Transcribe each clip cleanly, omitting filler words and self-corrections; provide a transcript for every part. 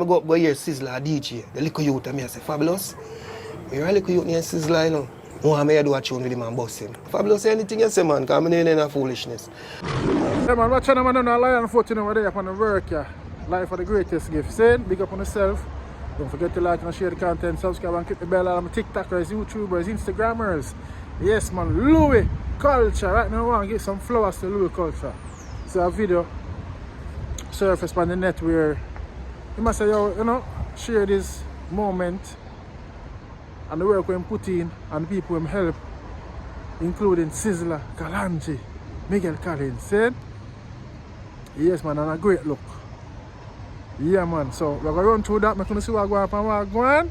I go hear Sizzla DJ. The little youth and me I say, Fabulous. You're a little youth named Sizzla, you know. I may do a tune with him and bust him. Fabulous, anything you say, man, because I'm in a foolishness. Yeah, man, watch on a lion foot over there upon the work, yeah. Life for the greatest gift. Say, big up on yourself. Don't forget to like and share the content, subscribe and click the bell on my TikTokers, YouTubers, Instagrammers. Yes, man, Louie Culture. Right now, I want to give some flowers to Louie Culture. So a video surfaced on the net where you must say, yo, you know, share this moment and the work we put in and the people we help, including Sizzla Kalonji, Miguel Collins. Said, yes, man, and a great look. Yeah, man. So we're going to run through that. I'm going to see what going on and what on.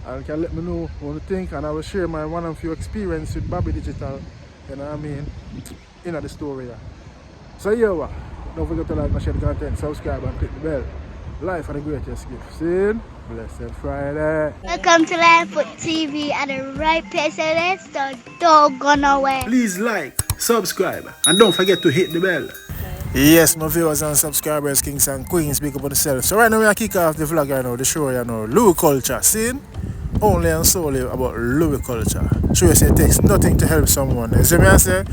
And you can let me know what you think, and I will share my one of your experience with Bobby Digital. You know what I mean? In the story. Yeah. So yeah, don't forget to like and share the content, subscribe and click the bell. Life for the greatest gift. See? Blessed Friday. Welcome to Life Foot TV at the right place, and let's don't go nowhere. Please like, subscribe, and don't forget to hit the bell. Yes, my viewers and subscribers, kings and queens, speak up on yourself. So right now we are kick off the vlog right now, the show you know, Louie Culture, seen? Only and solely about Louie Culture. Sure you say it takes nothing to help someone. You see me I say?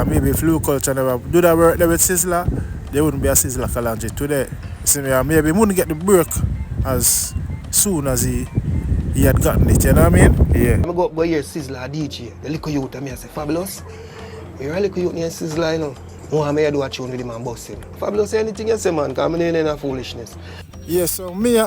Maybe if Louie Culture never do that work there with Sizzla, there wouldn't be a Sizzla Kalonji today. You see me? Maybe he wouldn't get the break as soon as he had gotten it, you know what I mean? Yeah. I go hear Sizzla DJ, the little youth and me I say, Fabulous. You're a little youth named Sizzla, you know. I may do a tune with him and bust him. Fabulous, anything you say, man, because I'm in a foolishness. Yes, so me I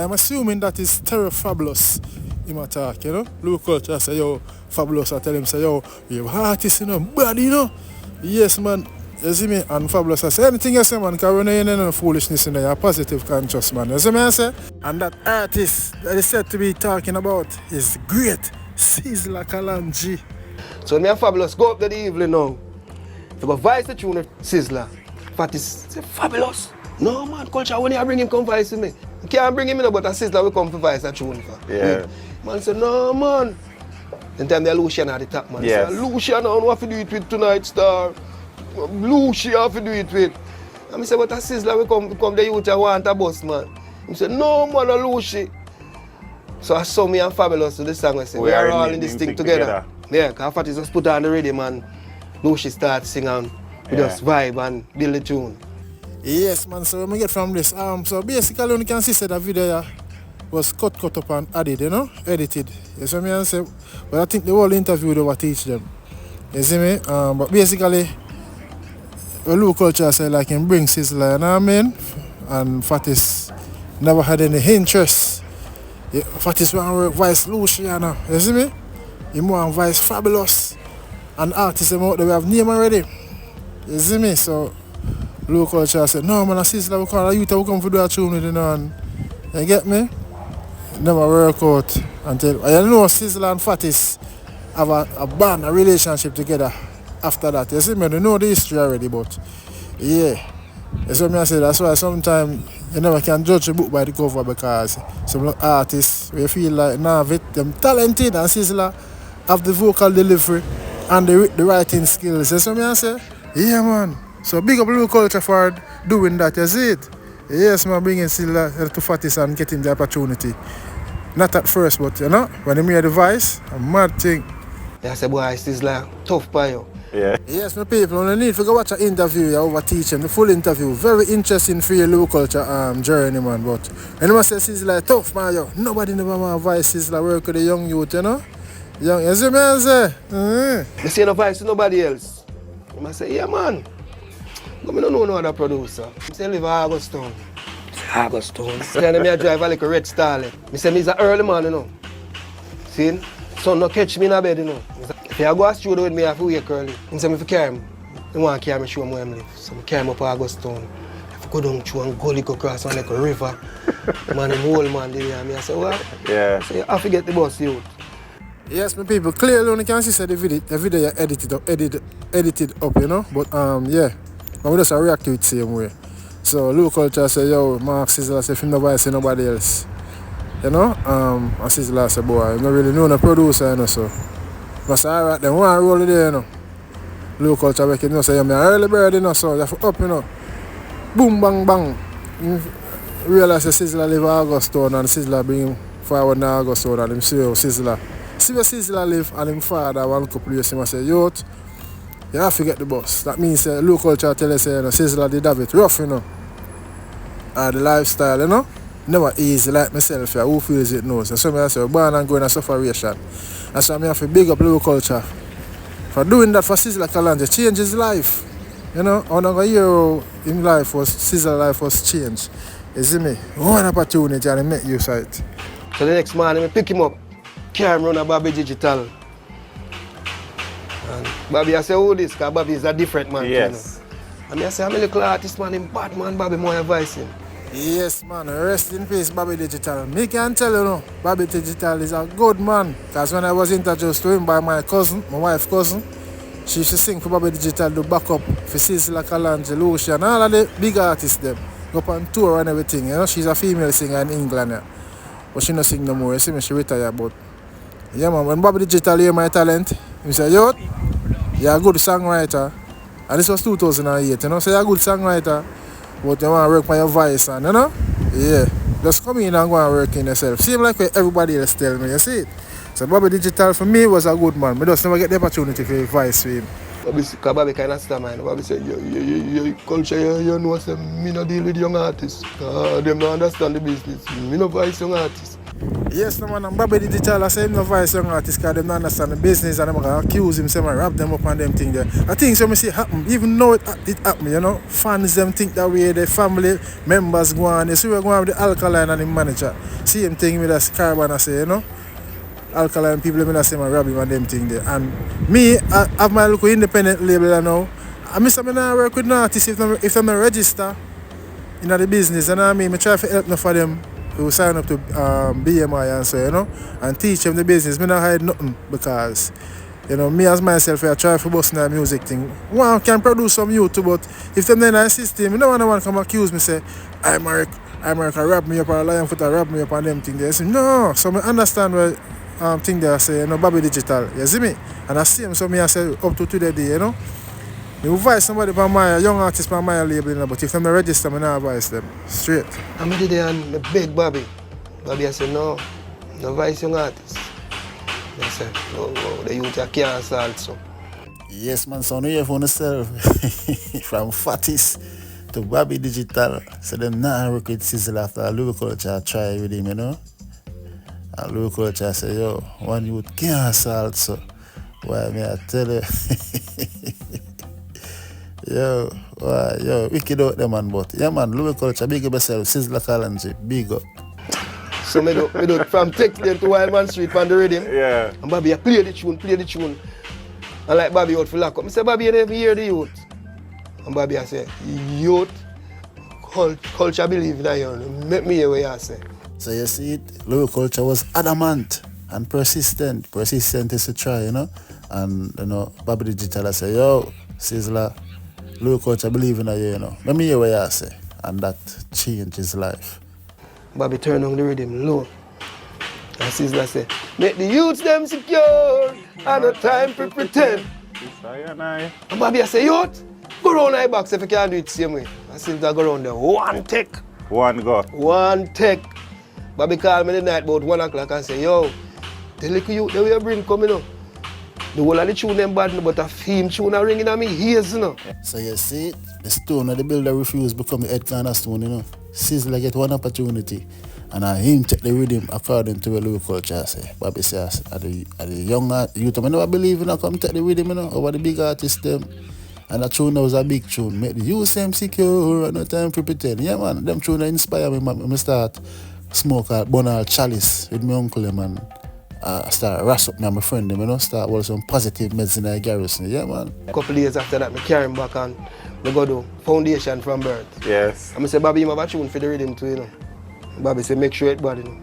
am assuming that is Terror Fabulous in my talk, you know. Louie Culture say, yo, Fabulous, I tell him, say, yo, you're artist, you know, bad, you know. Yes, man, you see me, and Fabulous I say, anything you say, man, because we're not in a foolishness, you know, you're a positive conscious, man. You see me, I say? And that artist that is said to be talking about is great, Sizzla Kalonji. So me and Fabulous go up to the evening now. To go vice the tune with Sizzla. Fatis say, Fabulous. No man, Culture, when you bring him come vice with me. You can't bring him in, but a Sizzla will come for vice the tune. Yeah. Man say, no man. Then time they're Lucian at the top, man. Yes. Say, Lucian, I don't have to do it with tonight, star. Lucian have to do it with. And I say, but a Sizzla will come the youth and want a bus, man. He say, no man, a Lucy. So I saw me and Fabulous to the song. I say, we are all in this thing together. Yeah, because Fatis just put on the radio, man. Lucy starts singing, we just vibe and build the tune. Yes, man, so when we get from this, so basically you can see that the video was cut up and added, you know, edited. You see me and say, but I think the whole interview they were teach them. You see me? But basically, the Louie Culture say like him bring Sizzla, you know what I mean? And Fatis never had any interest. Fatis want to work vice Lucy, you know, you see me? He want vice Fabulous. And artists out there we have name already. You see me? So Louie Culture said, no man, a Sizzla we call a youth who come for do a tune with you know, and you get me? It never work out until you know Sizzla and Fatis have a band, a relationship together after that. You see me? They know the history already, but yeah. You see me I say that's why sometimes you never can judge a book by the cover because some artists we feel like them talented and Sizzla have the vocal delivery and the writing skills. You see me I say? Yeah man. So big up Louie Culture for doing that, you see it? Yes man, bringing Sizzla to Fatis and getting the opportunity. Not at first, but you know, when they made the voice, a mad thing. Yeah, I say boy, Sizzla, tough by you. Yeah. Yes, my people, you need to go watch an interview, you over teaching, the full interview. Very interesting for your Louie Culture journey, man. But when you say Sizzla tough, man, yo, nobody never want to voice Sizzla work with the young youth, you know? Young, you see me, I say? You see no voice to nobody else. I say, yeah, man. I don't know no other producer. I say, I live in Augusttown. Augusttown. Then I drive a little red Starlet. I say, I'm an early man, you know. See? Son no catch me in a bed, you know. If you go to the studio with me, I have to wake early. I say, if you carry him, I want to carry me, show him where I live. So I carry him up to Augusttown. If I go down through and gully, go across one like a river, man, I'm old man there. I say, what? Yeah. So you have to get the bus, youth. Yes, my people, clearly you can see the video you edited up, you know. But yeah, but we just react to it the same way. So Louie Culture say, yo, Mark Sizzla say, if you never see nobody else. You know? And Sizzla say, boy, I don't really know the producer, you know, so. But say, alright, then one roll it there, you know. Louie Culture make it, you know, say, I'm an early bird, you know, so you have to up, you know. Boom, bang, bang. realize that Sizzla live in Augustown and Sizzla bring him forward in Augustown and him see how Sizzla. See where Sizzla live and him father one couple years him and say, youth, you have to get the bus. That means Louie Culture tell us, Sizzla did have it rough, you know. The lifestyle, you know. Never easy like myself, yeah. Who feels it knows. And so I say, born and going a sufferation. And so I have to big up Louie Culture for doing that for Sizzla Kalonji. Change his life. You know, another year in life was Sizzla life was changed. You see me? One opportunity and I make use of it. So the next morning I pick him up, carry him around a Bobby Digital. And Bobby I say, who this? Because Bobby is a different man. Yes. You know? And I say, I'm a little artist man, him bad man, Bobby more advice him. Yes, man. Rest in peace, Bobby Digital. Me can tell you, no, Bobby Digital is a good man. Because when I was introduced to him by my cousin, my wife's cousin, she used to sing for Bobby Digital to back up for Sizzla Kalonji, Lucian, all of the big artists them. Go up on tour and everything, you know. She's a female singer in England, yeah. But she don't sing no more. You see me, she retired, but yeah, man, when Bobby Digital hear my talent, he said, yo, you're a good songwriter. And this was 2008, you know, so you're a good songwriter. But you want to work on your voice, and you know? Yeah. Just come in and go and work in yourself. Same like what everybody else tell me, you see it? So Bobby Digital for me was a good man. I just never get the opportunity for advice with him. Bobby kind of star man. Bobby said, your culture, you know, say, me no deal with young artists. Them don't understand the business. Me no voice young artists. Yes, no man, and Bobby Digital, I say him no voice young artists because they don't understand the business and they accuse him, say, man, wrap them up on them thing there. I think so, me see it happen, even though it happen, you know, fans them think that way, the family members go on, you see we go on with the Alkaline and the manager. Same thing with the Carbon, I say, you know, Alkaline people, me say, man, wrap him on them thing there. And me, I have my local independent label now. I miss me not work with an artist if I'm register in the business, and I mean, I try to help them for them. We sign up to BMI and so, you know, and teach them the business. I don't hide nothing because, you know, me as myself, I try to bust in the music thing. One can produce some YouTube, but if them then in the system, you know, one come accuse me, say, I'm America, wrap me up, or Lion Foot, wrap me up on them thing there. I say, no, so I understand what thing there, I say, you know, Bobby Digital, you see me? And I see him, so me I say, up to today, you know. I advise somebody from my young artist from my label, but if them register, I don't advise them. Straight. I'm did it and I beg Bobby. Bobby I said, no advise young artists. I said, no, the youth are can't assault so. Yes, man, so now you have on yourself. From Fatis to Bobby Digital. So them now work with Sizzla after Louie Culture try with him, you know. And Louie Culture say, yo, one youth can't assault so. Why me I tell you? Yo, wicked out there, man, but yeah, man, Louie Culture, big up yourself, Sizzla Kalonji, big up. So me do from text them to Wildman Street on the rhythm. Yeah. And Bobby, I play the tune. And like Bobby out for lock up. I say, Bobby, you never hear the youth. And Bobby, I say, youth, culture believe in you. Make me hear what you say. So you see it, Louie Culture was adamant and persistent. Persistent is to try, you know. And, you know, Bobby Digital, I say, yo, Sizzla, Louie Culture believe in you, you know. Let me hear what you say. And that changed his life. Bobby turn on the rhythm low. And Sizzla say, make the youths them secure. And no time to pretend. And Bobby I say, youth, go round my box if you can't do it the same way. And Sizzla go round there. One take. One take. Bobby called me the night about 1 o'clock and say, yo, the little youth that we bring coming up. The whole of the tune them bad, but a theme tune a ringing on me ears, you know. So you see it, the stone of the builder refused become the head cornerstone, you know. Sizzla get one opportunity, and him take the rhythm according to what Louie Culture say. Bobby says, at the young youth, I never believe in come take the rhythm, you know, over the big artists them. And that tune was a big tune. Make the youth them secure, no time to pretend. Yeah, man, them tune inspire me, man. I start smoke a bun chalice with my uncle, man. I start ras up me and my friend, you know, start with some positive medicine in the garrison. Yeah, man. A couple days after that, I carry him back and I go do foundation from birth. Yes. And I say, Bobby, you have a tune for the rhythm too, you know. Bobby say, make sure it bad, you know.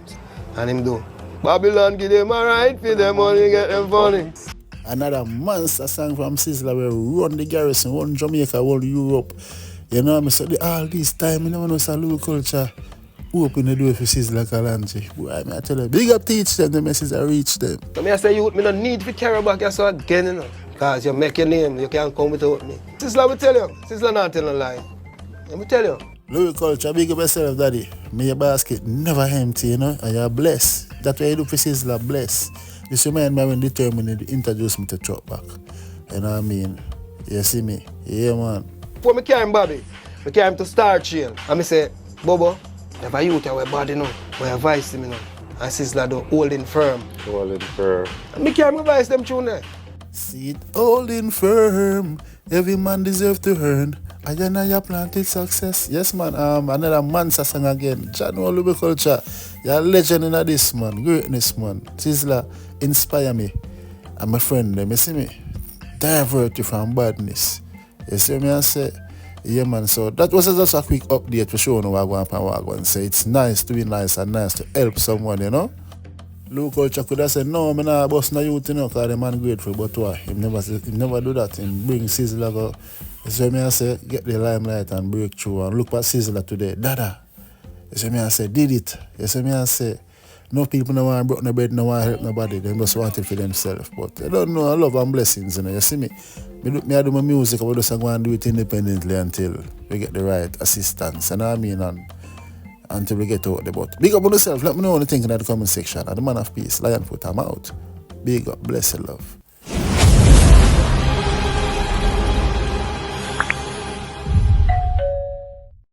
And him do. Babylon give them a right for them money, get them funny. Another monster song from Sizzla where we run the garrison, run Jamaica, run Europe. You know, I said, all this time, you never know some Louie Culture. Open the door for Sizzla Kalonji. Boy, I tell you, big up teach them, the message I reach them. So I say, youth, me no need to carry back your sword again, you know. Because you make your name, you can't come without me. Sizzla will tell you. Sizzla not tell no lie. Let me tell you. Louie Culture, big up yourself, daddy. May your basket never empty, you know, and you're blessed. That's why you do for Sizzla, blessed. This remind me when determined to introduce me to truck back. You know what I mean? You see me? Yeah, man. Before me carry him, Bobby, I carry him to Star Trail. And I say, Bobo, if I youth our body now, we advise him, you know. And Sizzla do holding firm. Holding firm. And me carry him advise them tune there. See it holding firm. Every man deserve to earn. I know you planted success. Yes, man. Another Mansa song again. John Louie Culture. You're a legend in this, man. Greatness, man. Sizzla inspire me. And my friend, you see me? Divert you from badness. You see me? I say, yeah, man. So that was just a quick update to show you what I go and say it's nice to be nice and nice to help someone, you know. Louie Culture could have said, no, I'm not boss no youth, you know, because the man grateful, but why? He never do that. He bring Sizzla go. So me I say, get the limelight and break through and look at Sizzla today. Dada. You see me I say, did it. You see me I say, no people no want to broke no bread, no want to help nobody. They just want it for themselves. But they don't know love and blessings, you know. You see me? Me I do my music, I just go and do it independently until we get the right assistance. You know what I mean? And until we get out the boat. Big up on yourself. Let me know what you think in the comment section. I'm the man of peace. Lion Foot, I'm out. Big up. Bless your love.